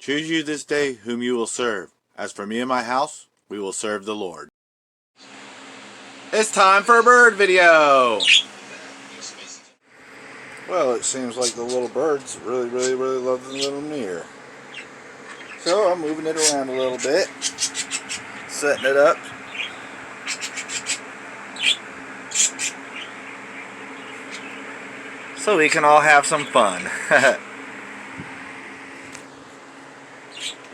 Choose you this day whom you will serve. As for me and my house, we will serve the Lord. It's time for a bird video. Well, it seems like the little birds really love the little mirror. So I'm moving it around a little bit, setting it up. So we can all have some fun.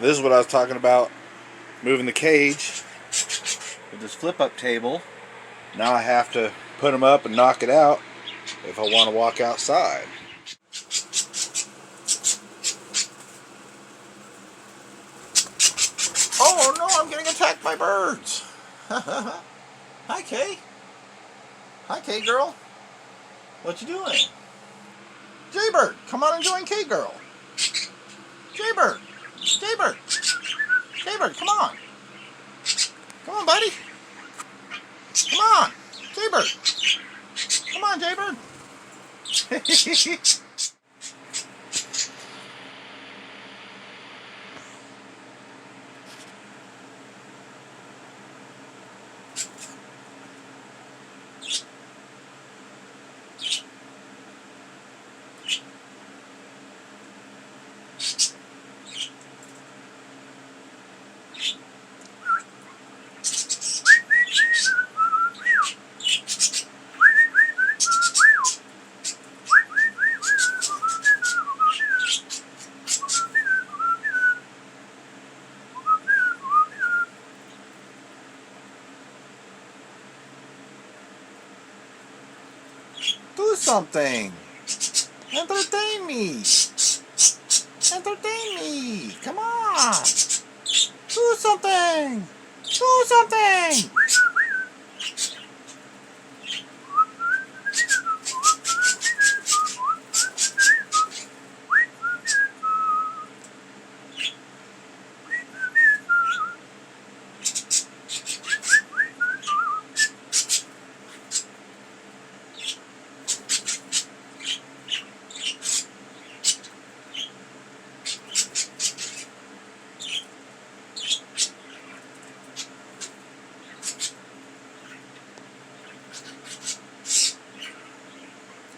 This is what I was talking about, moving the cage with this flip-up table. Now I have to put them up and knock it out if I want to walk outside. Oh no, I'm getting attacked by birds. Hi, Kay. Hi, Kay girl. What you doing? Jaybird, come on and join Kay girl. Jaybird. Jaybird! Jaybird, come on! Come on, buddy! Come on! Jaybird! Come on, Jaybird! Do something! Entertain me! Entertain me! Come on! Do something! Do something!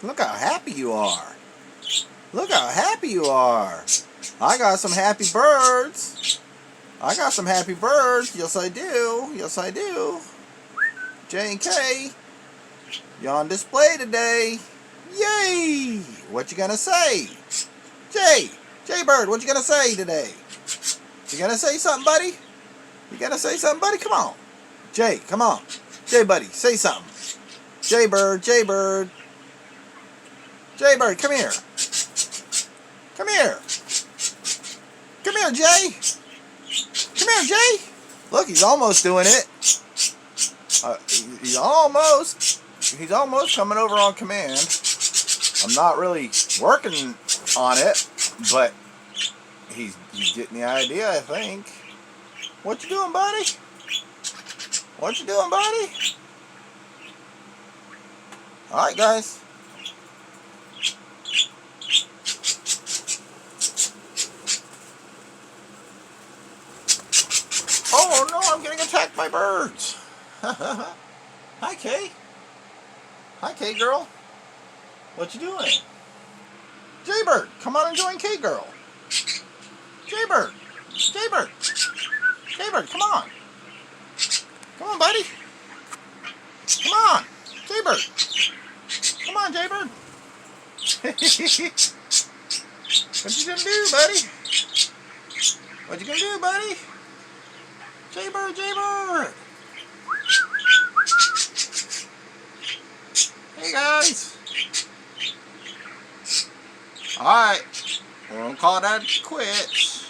Look how happy you are. Look how happy you are. I got some happy birds. I got some happy birds. Yes, I do. Yes, I do. J and K, you're on display today. Yay! What you gonna say? Jaybird, what you gonna say today? You gonna say something, buddy? You gonna say something, buddy? Come on. Jay, come on. Jay, buddy, say something. Jaybird, Jaybird. Jaybird, come here. Come here. Come here, Jay. Come here, Jay. Look, he's almost doing it. He's almost coming over on command. I'm not really working on it, but he's getting the idea, I think. What you doing, buddy? What you doing, buddy? All right, guys. Oh no, I'm getting attacked by birds. Hi, Kay. Hi, Kay girl. What you doing? Jaybird, come on and join Kay girl. Jaybird. Jaybird. Jaybird, come on. Come on, buddy. Come on. Jaybird. Come on, Jaybird. What you gonna do, buddy? What you gonna do, buddy? Jaybird, Jaybird! Hey guys! Alright, we're gonna call that quits.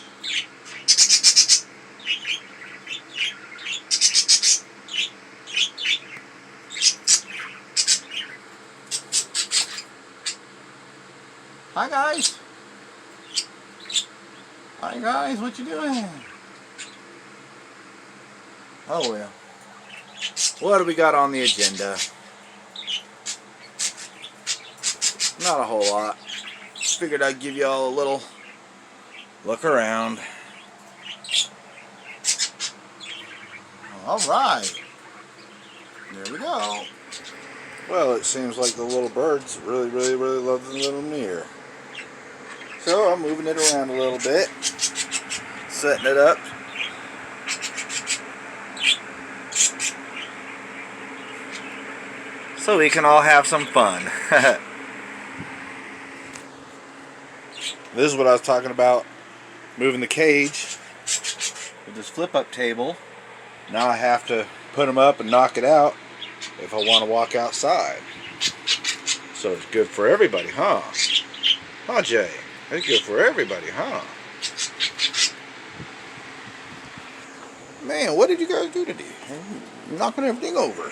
Hi guys! Hi guys, what you doing? Oh well. What do we got on the agenda? Not a whole lot. Figured I'd give you all a Look around. Alright. There we go. Well, it seems like the little birds really love the little mirror. So I'm moving it around a little bit. Setting it up. So we can all have some fun. This is what I was talking about. Moving the cage with this flip-up table. Now I have to put them up and knock it out if I want to walk outside. So it's good for everybody, huh? Huh, Jay? It's good for everybody, huh? Man, what did you guys do today? Knocking everything over.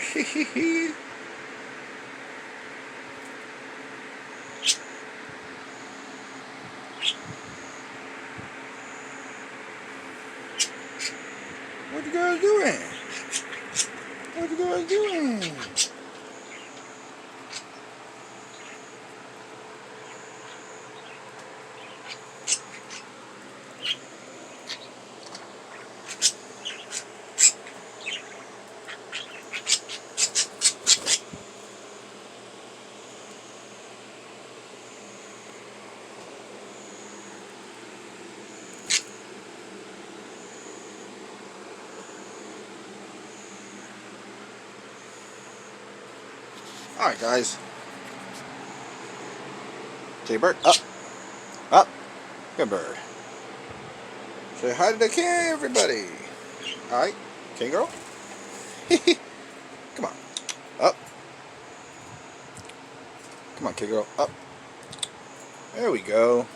What you guys doing? What you guys doing? Alright, guys. J-Bird, up. Up. Good bird. Say hi to the king, everybody. Alright, king girl. Come on. Up. Come on, king girl. Up. There we go.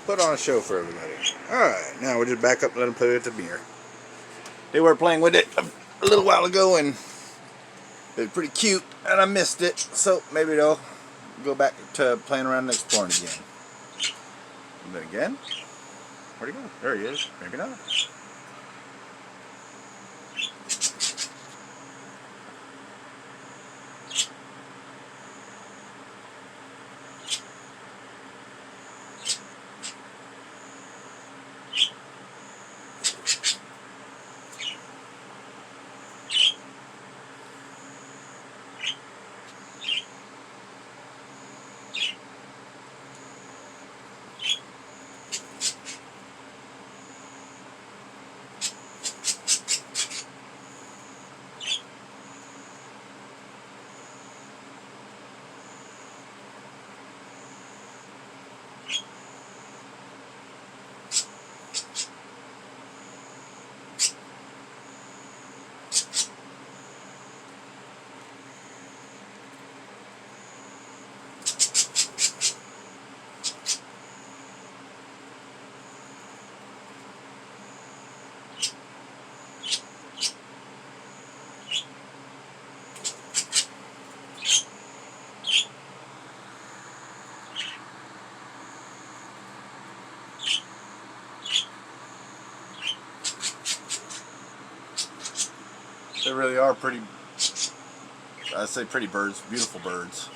Put on a show for everybody. Alright, now we'll just back up and let them play with the mirror. They were playing with it a little while ago and it was pretty cute, and I missed it, so maybe they'll go back to playing around and exploring again. And then again, where'd he go? There he is. Maybe not. They really are pretty, I say pretty birds, beautiful birds.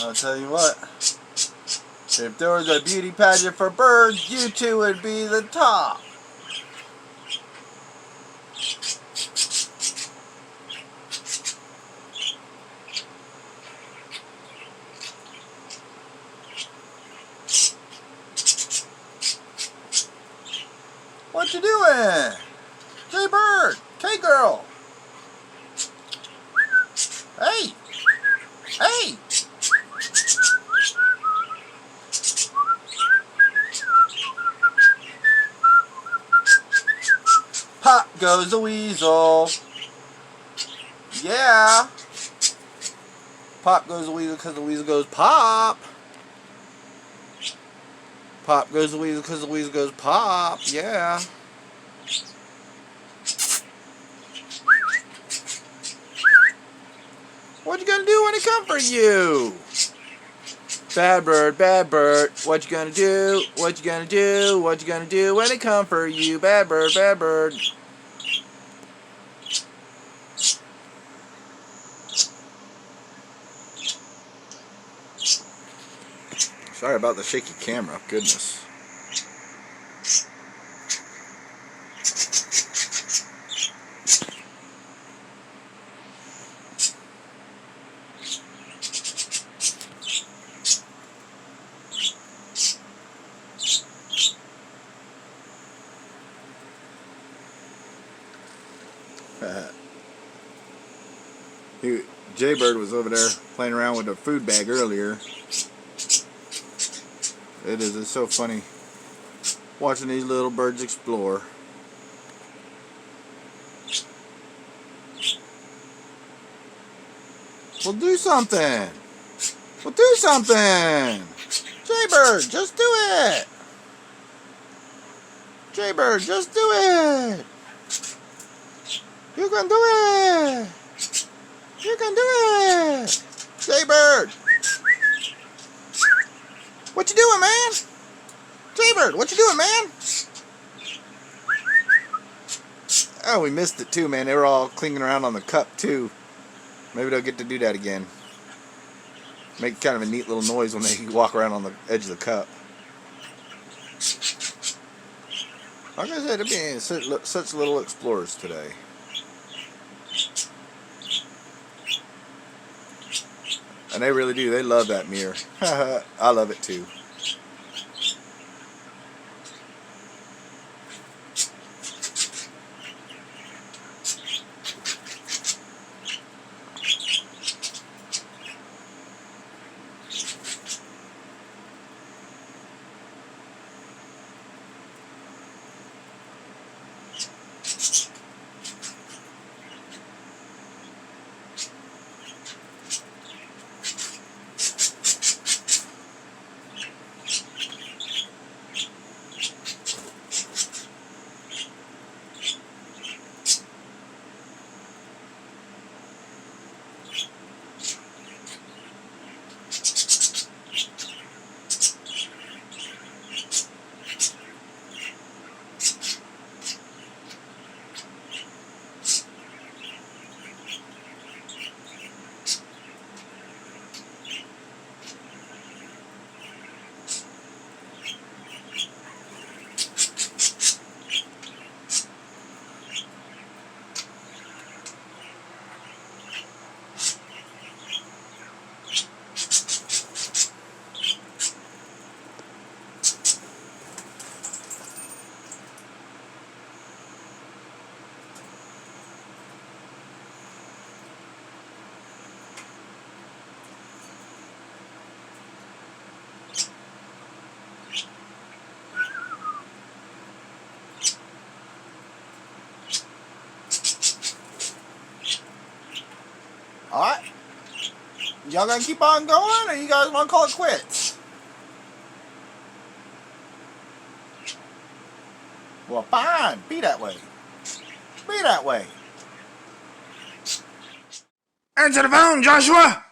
I'll tell you what, if there was a beauty pageant for birds, you two would be the top. What you doing? J-Bird! K-Girl! Hey! Hey! Pop goes the weasel. Yeah! Pop goes the weasel because the weasel goes pop. Pop goes the weasel because the weasel goes pop. Yeah. What you gonna do when they come for you? Bad bird, what you gonna do? What you gonna do? What you gonna do when they come for you? Bad bird, bad bird. Sorry about the shaky camera, goodness. Jaybird was over there playing around with a food bag earlier. It's so funny watching these little birds explore. Well, do something. Well, do something. Jaybird, just do it. Jaybird, just do it. You can do it. You can do it. Jaybird. What you doing, man? Jaybird, what you doing, man? Oh, we missed it too, man. They were all clinging around on the cup too. Maybe they'll get to do that again. Make kind of a neat little noise when they walk around on the edge of the cup. Like I said, they're being such little explorers today. And they really do. They love that mirror. I love it too. Alright. Y'all gonna keep on going, or you guys wanna call it quits? Well, fine. Be that way. Be that way. Answer the phone, Joshua!